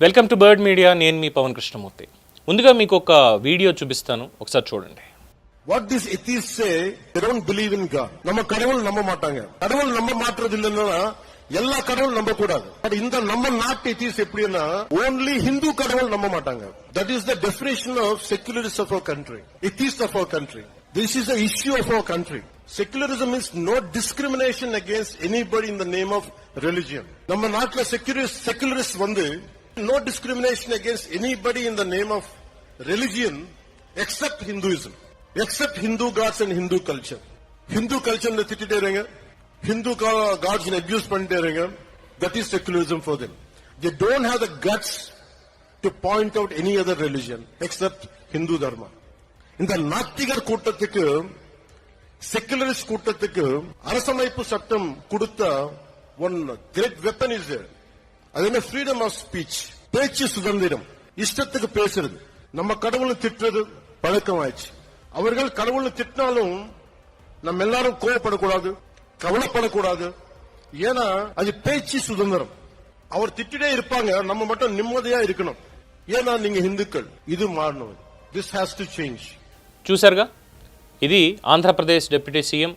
Welcome to bird media. నేను మీ పవన్ కృష్ణమూర్తి. ముందుగా మీకు ఒక వీడియో చూపిస్తాను, ఒకసారి చూడండి. What these atheists say, they don't believe in God. நம்ம கடவுள் நம்ப மாட்டாங்க. கடவுள் நம்ப மாட்டறது இல்லன்னா எல்லா கடவுள் நம்ப கூடாது. பட் இந்த நம்ம நாட்டு atheists எப்படின்னா only Hindu கடவுள் நம்ப மாட்டாங்க. That is the definition of secularism of our country. Atheists of our country. This is the issue of our country. Secularism is no discrimination against anybody in the name of religion. நம்ம நாட்டுல secularists வந்து no discrimination against anybody in the name of religion except Hinduism. Except Hindu gods and Hindu culture. Hindu culture ne thittite iranga, Hindu gods ne abuse pannite iranga. That is secularism for them. They don't have the guts to point out any other religion except Hindu dharma. இந்த நாத்திகர் கூட்டத்துக்கு secularist கூட்டத்துக்கு அரசமைப்பு சட்டம் கொடுத்த one great weapon is there. அது என்ன freedom of speech. பேச்சு சுதந்திரம். இஷ்டத்துக்கு பேசுறது. நம்ம கடவுளை திட்டுறது பழக்கமாயிடுச்சு. அவர்கள் கடவுளை திட்டினாலும் நம்ம எல்லாரும் கோவப்படக்கூடாது, கவலைப்படக்கூடாது. ஏன்னா அது பேச்சு சுதந்திரம். அவர் திட்டிட்டே இருப்பாங்க, நம்ம மட்டும் நிம்மதியா இருக்கணும். ஏன்னா நீங்க హిందుக்கள். ఇది మారணும். This has to change. చూసారుగా, ఇది ఆంధ్రప్రదేశ్ డిప్యూటీ సీఎం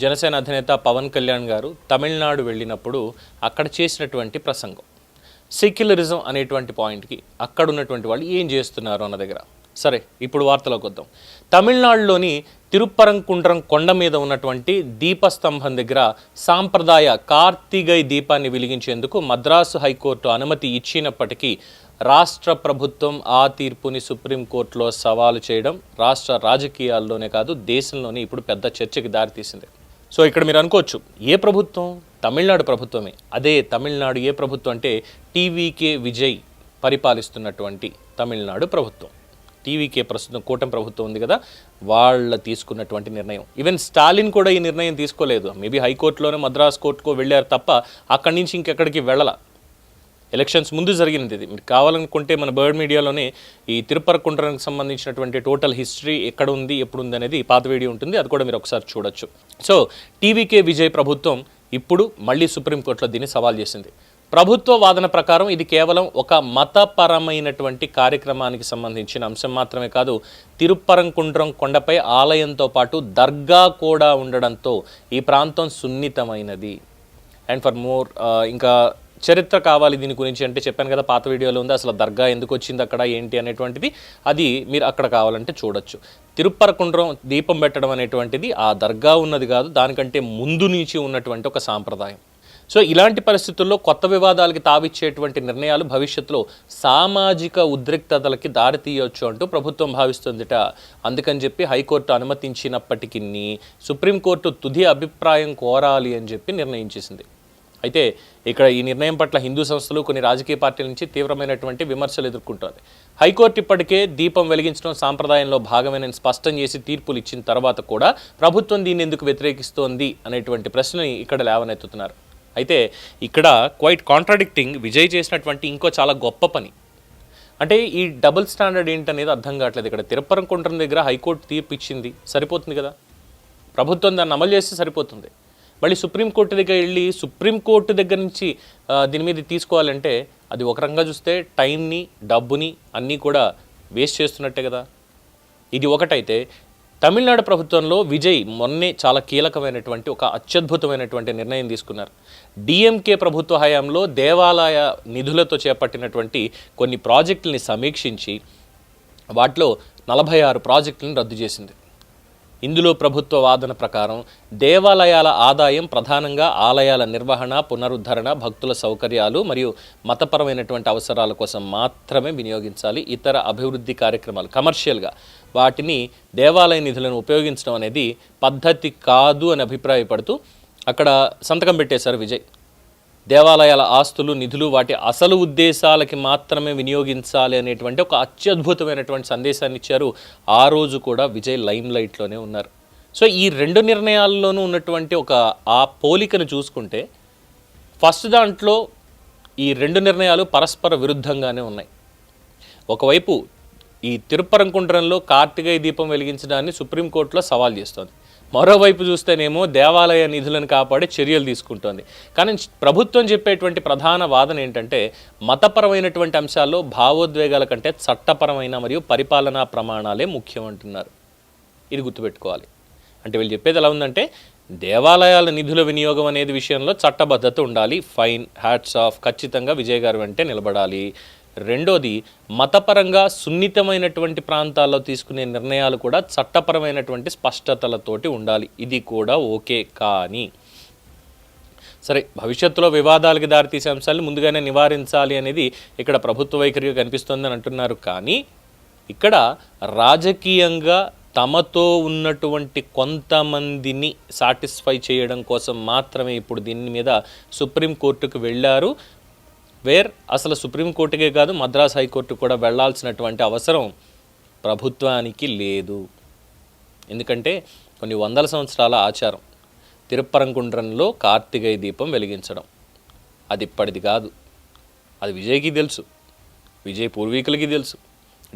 జనసేన అధినేత పవన్ కళ్యాణ్ గారు తమిళనాడు వెళ్ళినప్పుడు అక్కడ చేసినటువంటి ప్రసంగం. సెక్యులరిజం అనేటువంటి పాయింట్కి అక్కడ ఉన్నటువంటి వాళ్ళు ఏం చేస్తున్నారు అన్న దగ్గర. సరే, ఇప్పుడు వార్తలోకి వద్దాం. తమిళనాడులోని తిరుప్పరంకుండ్రం కొండ మీద ఉన్నటువంటి దీపస్తంభం దగ్గర సాంప్రదాయ కార్తిగై దీపాన్ని వెలిగించేందుకు మద్రాసు హైకోర్టు అనుమతి ఇచ్చినప్పటికీ రాష్ట్ర ప్రభుత్వం ఆ తీర్పుని సుప్రీంకోర్టులో సవాలు చేయడం రాష్ట్ర రాజకీయాల్లోనే కాదు దేశంలోనే ఇప్పుడు పెద్ద చర్చకి దారితీసింది. సో ఇక్కడ మీరు అనుకోవచ్చు, ఏ ప్రభుత్వం? తమిళనాడు ప్రభుత్వమే. అదే తమిళనాడు ఏ ప్రభుత్వం అంటే టీవీకే విజయ్ పరిపాలిస్తున్నటువంటి తమిళనాడు ప్రభుత్వం. టీవీకే ప్రస్తుతం కూటమి ప్రభుత్వం ఉంది కదా, వాళ్ళ తీసుకున్నటువంటి నిర్ణయం. ఈవెన్ స్టాలిన్ కూడా ఈ నిర్ణయం తీసుకోలేదు. మేబీ హైకోర్టులోనే మద్రాస్ కోర్టుకో వెళ్ళారు తప్ప అక్కడి నుంచి ఇంకెక్కడికి వెళ్ళాల. ఎలక్షన్స్ ముందు జరిగినది ఇది. మీరు కావాలనుకుంటే మన బర్డ్ మీడియాలోనే ఈ తిరుపరకుండ్రానికి సంబంధించినటువంటి టోటల్ హిస్టరీ ఎక్కడ ఉంది, ఎప్పుడు ఉంది అనేది పాత వీడియో ఉంటుంది, అది కూడా మీరు ఒకసారి చూడొచ్చు. సో టీవీకే విజయ్ ప్రభుత్వం ఇప్పుడు మళ్ళీ సుప్రీంకోర్టులో దీన్ని సవాల్ చేసింది. ప్రభుత్వ వాదన ప్రకారం ఇది కేవలం ఒక మతపరమైనటువంటి కార్యక్రమానికి సంబంధించిన అంశం మాత్రమే కాదు, తిరుప్పరంకుండ్రం కొండపై ఆలయంతో పాటు దర్గా కూడా ఉండడంతో ఈ ప్రాంతం సున్నితమైనది. అండ్ ఫర్ మోర్ ఇంకా చరిత్ర కావాలి దీని గురించి అంటే చెప్పాను కదా, పాత వీడియోలో ఉంది. అసలు దర్గా ఎందుకు వచ్చింది అక్కడ ఏంటి అనేటువంటిది, అది మీరు అక్కడ కావాలంటే చూడొచ్చు. తిరుప్పరకుండ్రం దీపం పెట్టడం అనేటువంటిది ఆ దర్గా ఉన్నది కాదు, దానికంటే ముందు నుంచి ఉన్నటువంటి ఒక సాంప్రదాయం. సో ఇలాంటి పరిస్థితుల్లో కొత్త వివాదాలకి తావిచ్చేటువంటి నిర్ణయాలు భవిష్యత్తులో సామాజిక ఉద్రిక్తతలకి దారితీయవచ్చు అంటూ ప్రభుత్వం భావిస్తుందిట. అందుకని చెప్పి హైకోర్టు అనుమతించినప్పటికీ సుప్రీంకోర్టు తుది అభిప్రాయం కోరాలి అని చెప్పి నిర్ణయించేసింది. అయితే ఇక్కడ ఈ నిర్ణయం పట్ల హిందూ సంస్థలు, కొన్ని రాజకీయ పార్టీల నుంచి తీవ్రమైనటువంటి విమర్శలు ఎదుర్కొంటోంది. హైకోర్టు ఇప్పటికే దీపం వెలిగించడం సాంప్రదాయంలో భాగమేనని స్పష్టం చేసి తీర్పులు ఇచ్చిన తర్వాత కూడా ప్రభుత్వం దీన్ని ఎందుకు వ్యతిరేకిస్తోంది అనేటువంటి ప్రశ్నని ఇక్కడ లేవనెత్తుతున్నారు. అయితే ఇక్కడ క్వైట్ కాంట్రాడిక్టింగ్ విజయ్ చేసినటువంటి ఇంకో చాలా గొప్ప పని. అంటే ఈ డబుల్ స్టాండర్డ్ ఏంటనేది అర్థం కావట్లేదు. ఇక్కడ తిరుప్పరంకుండ్రం దగ్గర హైకోర్టు తీర్పు ఇచ్చింది, సరిపోతుంది కదా, ప్రభుత్వం దాన్ని అమలు చేస్తే సరిపోతుంది. మళ్ళీ సుప్రీంకోర్టు దగ్గర వెళ్ళి సుప్రీంకోర్టు దగ్గర నుంచి దీని మీద తీసుకోవాలంటే అది ఒక రకంగా చూస్తే టైంని, డబ్బుని అన్నీ కూడా వేస్ట్ చేస్తున్నట్టే కదా. ఇది ఒకటైతే తమిళనాడు ప్రభుత్వంలో విజయ్ మొన్నే చాలా కీలకమైనటువంటి ఒక అత్యద్భుతమైనటువంటి నిర్ణయం తీసుకున్నారు. డిఎంకే ప్రభుత్వ హయాంలో దేవాలయ నిధులతో చేపట్టినటువంటి కొన్ని ప్రాజెక్టుల్ని సమీక్షించి వాటిలో 46 ప్రాజెక్టులను రద్దు చేసింది. ఇందులో ప్రభుత్వ వాదన ప్రకారం దేవాలయాల ఆదాయం ప్రధానంగా ఆలయాల నిర్వహణ, పునరుద్ధరణ, భక్తుల సౌకర్యాలు మరియు మతపరమైనటువంటి అవసరాల కోసం మాత్రమే వినియోగించాలి. ఇతర అభివృద్ధి కార్యక్రమాలు కమర్షియల్గా వాటిని దేవాలయ నిధులను ఉపయోగించడం అనేది పద్ధతి కాదు అని అభిప్రాయపడుతూ అక్కడ సంతకం పెట్టేశారు విజయ్. దేవాలయాల ఆస్తులు, నిధులు వాటి అసలు ఉద్దేశాలకి మాత్రమే వినియోగించాలి అనేటువంటి ఒక అత్యద్భుతమైనటువంటి సందేశాన్ని ఇచ్చారు. ఆ రోజు కూడా విజయ్ లైమ్ లైట్లోనే ఉన్నారు. సో ఈ రెండు నిర్ణయాల్లోనూ ఉన్నటువంటి ఒక ఆ పోలికను చూసుకుంటే ఫస్ట్ దాంట్లో ఈ రెండు నిర్ణయాలు పరస్పర విరుద్ధంగానే ఉన్నాయి. ఒకవైపు ఈ తిరుప్పరంకుండ్రంలో కార్తికేయ దీపం వెలిగించడాన్ని సుప్రీంకోర్టులో సవాల్ చేస్తోంది. మరోవైపు చూస్తేనేమో దేవాలయ నిధులను కాపాడే చర్యలు తీసుకుంటోంది. కానీ ప్రభుత్వం చెప్పేటువంటి ప్రధాన వాదన ఏంటంటే మతపరమైనటువంటి అంశాల్లో భావోద్వేగాల కంటే చట్టపరమైన మరియు పరిపాలనా ప్రమాణాలే ముఖ్యం అంటున్నారు. ఇది గుర్తుపెట్టుకోవాలి. అంటే వీళ్ళు చెప్పేది ఎలా ఉందంటే దేవాలయాల నిధుల వినియోగం అనేది విషయంలో చట్టబద్ధత ఉండాలి, ఫైన్, హ్యాట్స్ ఆఫ్, ఖచ్చితంగా విజయ్ గారు వెంటే నిలబడాలి. రెండోది మతపరంగా సున్నితమైనటువంటి ప్రాంతాల్లో తీసుకునే నిర్ణయాలు కూడా చట్టపరమైనటువంటి స్పష్టతలతోటి ఉండాలి. ఇది కూడా ఓకే. కానీ సరే, భవిష్యత్తులో వివాదాలకు దారితీసే అంశాలను ముందుగానే నివారించాలి అనేది ఇక్కడ ప్రభుత్వ వైఖరిగా కనిపిస్తోందని అంటున్నారు. కానీ ఇక్కడ రాజకీయంగా తమతో ఉన్నటువంటి కొంతమందిని సాటిస్ఫై చేయడం కోసం మాత్రమే ఇప్పుడు దీని మీద సుప్రీంకోర్టుకు వెళ్ళారు. అసలు సుప్రీంకోర్టుకే కాదు, మద్రాస్ హైకోర్టుకు కూడా వెళ్లాల్సినటువంటి అవసరం ప్రభుత్వానికి లేదు. ఎందుకంటే కొన్ని వందల సంవత్సరాల ఆచారం తిరుప్పరంకుండ్రంలో కార్తికేయ దీపం వెలిగించడం. అది ఇప్పటిది కాదు. అది విజయ్కి తెలుసు, విజయ్ పూర్వీకులకి తెలుసు,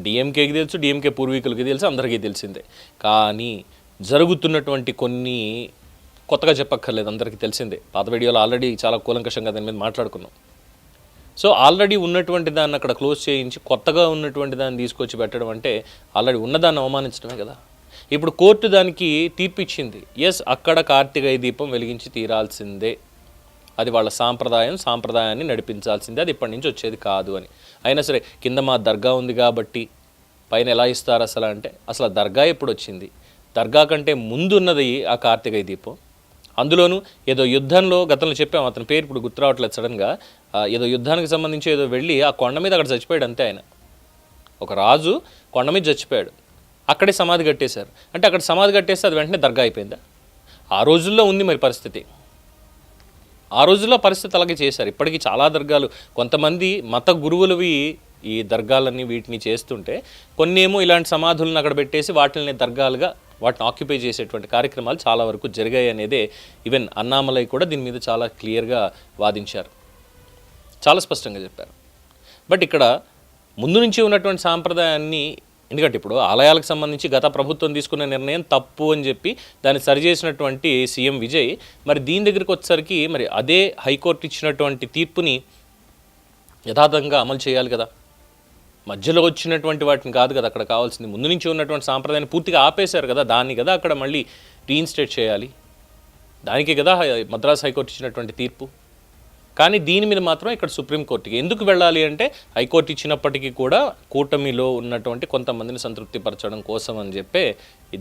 డిఎంకేకి తెలుసు, డిఎంకే పూర్వీకులకి తెలుసు, అందరికీ తెలిసిందే. కానీ జరుగుతున్నటువంటి కొన్ని కొత్తగా చెప్పక్కర్లేదు, అందరికీ తెలిసిందే. పాత వీడియోలో ఆల్రెడీ చాలా కూలంకషంగా దాని మీద మాట్లాడుకున్నాం. సో ఆల్రెడీ ఉన్నటువంటి దాన్ని అక్కడ క్లోజ్ చేయించి కొత్తగా ఉన్నటువంటి దాన్ని తీసుకొచ్చి పెట్టడం అంటే ఆల్రెడీ ఉన్నదాన్ని అవమానించడమే కదా. ఇప్పుడు కోర్టు దానికి తీర్పు ఇచ్చింది. ఎస్, అక్కడ కార్తికేయ దీపం వెలిగించి తీరాల్సిందే, అది వాళ్ళ సాంప్రదాయాన్ని నడిపించాల్సిందే, అది ఇప్పటి నుంచి వచ్చేది కాదు అని. అయినా సరే కింద మా దర్గా ఉంది కాబట్టి పైన ఎలా ఇస్తారు అసలు అంటే, అసలు ఆ దర్గా ఎప్పుడు వచ్చింది? దర్గా కంటే ముందున్నది ఆ కార్తికేయ దీపం. అందులోనూ ఏదో యుద్ధంలో, గతంలో చెప్పాము, అతని పేరు ఇప్పుడు గుర్తు రావట్లేదు సడన్గా, ఏదో యుద్ధానికి సంబంధించి ఏదో వెళ్ళి ఆ కొండ మీద అక్కడ చచ్చిపోయాడు అంతే. ఆయన ఒక రాజు కొండ మీద చచ్చిపోయాడు, అక్కడే సమాధి కట్టేశారు. అంటే అక్కడ సమాధి కట్టేస్తే అది వెంటనే దర్గా అయిపోయిందా? ఆ రోజుల్లో ఉంది మరి పరిస్థితి. ఆ రోజుల్లో పరిస్థితి అలాగే చేశారు. ఇప్పటికీ చాలా దర్గాలు, కొంతమంది మత గురువులవి ఈ దర్గాలన్నీ వీటిని చేస్తుంటే, కొన్ని ఏమో ఇలాంటి సమాధులను అక్కడ పెట్టేసి వాటిని దర్గాలుగా వాటిని ఆక్యుపై చేసేటువంటి కార్యక్రమాలు చాలా వరకు జరిగాయి అనేదే ఈవెన్ అన్నామలై కూడా దీని మీద చాలా క్లియర్గా వాదించారు, చాలా స్పష్టంగా చెప్పారు. బట్ ఇక్కడ ముందు నుంచి ఉన్నటువంటి సాంప్రదాయాన్ని, ఎందుకంటే ఇప్పుడు ఆలయాలకు సంబంధించి గత ప్రభుత్వం తీసుకున్న నిర్ణయం తప్పు అని చెప్పి దాన్ని సరిచేసినటువంటి సీఎం విజయ్, మరి దీని దగ్గరికి వచ్చేసరికి మరి అదే హైకోర్టు ఇచ్చినటువంటి తీర్పుని యథార్థంగా అమలు చేయాలి కదా. మధ్యలో వచ్చినటువంటి వాటిని కాదు కదా అక్కడ కావాల్సింది. ముందు నుంచి ఉన్నటువంటి సాంప్రదాయాన్ని పూర్తిగా ఆపేశారు కదా, దాన్ని కదా అక్కడ మళ్ళీ రీఇన్స్టేట్ చేయాలి. దానికి కదా మద్రాస్ హైకోర్టు ఇచ్చినటువంటి తీర్పు. కానీ దీని మీద మాత్రం ఇక్కడ సుప్రీంకోర్టుకి ఎందుకు వెళ్ళాలి అంటే, హైకోర్టు ఇచ్చినప్పటికీ కూడా కూటమిలో ఉన్నటువంటి కొంతమందిని సంతృప్తిపరచడం కోసం అని చెప్పే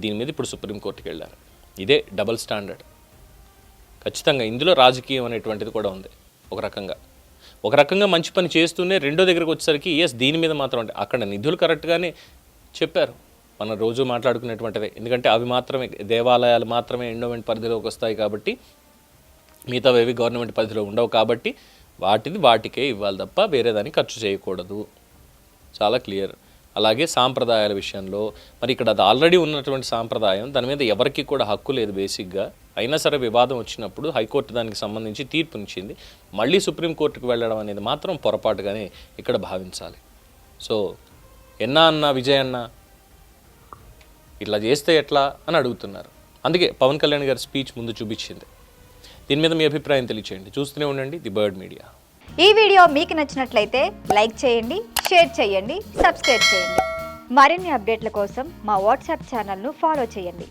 దీని మీద ఇప్పుడు సుప్రీంకోర్టుకి వెళ్ళారు. ఇదే డబుల్ స్టాండర్డ్. ఖచ్చితంగా ఇందులో రాజకీయం అనేటువంటిది కూడా ఉంది. ఒక రకంగా మంచి పని చేస్తూనే రెండో దగ్గరకు వచ్చేసరికి ఎస్, దీని మీద మాత్రం అంటే అక్కడ నిధులు కరెక్ట్గానే చెప్పారు, మనం రోజు మాట్లాడుకునేటువంటిదే. ఎందుకంటే అవి మాత్రమే, దేవాలయాలు మాత్రమే ఎండోమెంట్ పరిధిలోకి వస్తాయి కాబట్టి, మిగతావేవి గవర్నమెంట్ పరిధిలో ఉండవు కాబట్టి వాటికే ఇవ్వాలి తప్ప వేరే దానికి ఖర్చు చేయకూడదు. చాలా క్లియర్. అలాగే సాంప్రదాయాల విషయంలో మరి ఇక్కడ అది ఆల్రెడీ ఉన్నటువంటి సాంప్రదాయం, దాని మీద ఎవరికి కూడా హక్కు లేదు బేసిక్గా. అయినా సరే వివాదం వచ్చినప్పుడు హైకోర్టు దానికి సంబంధించి తీర్పునిచ్చింది. మళ్ళీ సుప్రీంకోర్టుకు వెళ్ళడం అనేది మాత్రం పొరపాటుగానే ఇక్కడ భావించాలి. సో అన్న విజయ్ అన్న ఇట్లా చేస్తే ఎట్లా అని అడుగుతున్నారు. అందుకే పవన్ కళ్యాణ్ గారి స్పీచ్ ముందు చూపించింది. దీని మీద మీ అభిప్రాయం తెలియచేయండి. చూస్తూనే ఉండండి ది బర్డ్ మీడియా. ఈ వీడియో మీకు నచ్చినట్లయితే లైక్ చేయండి, షేర్ చేయండి, సబ్స్క్రైబ్ చేయండి. మరిన్ని అప్డేట్ల కోసం మా వాట్సాప్ ఛానల్ను ఫాలో చేయండి.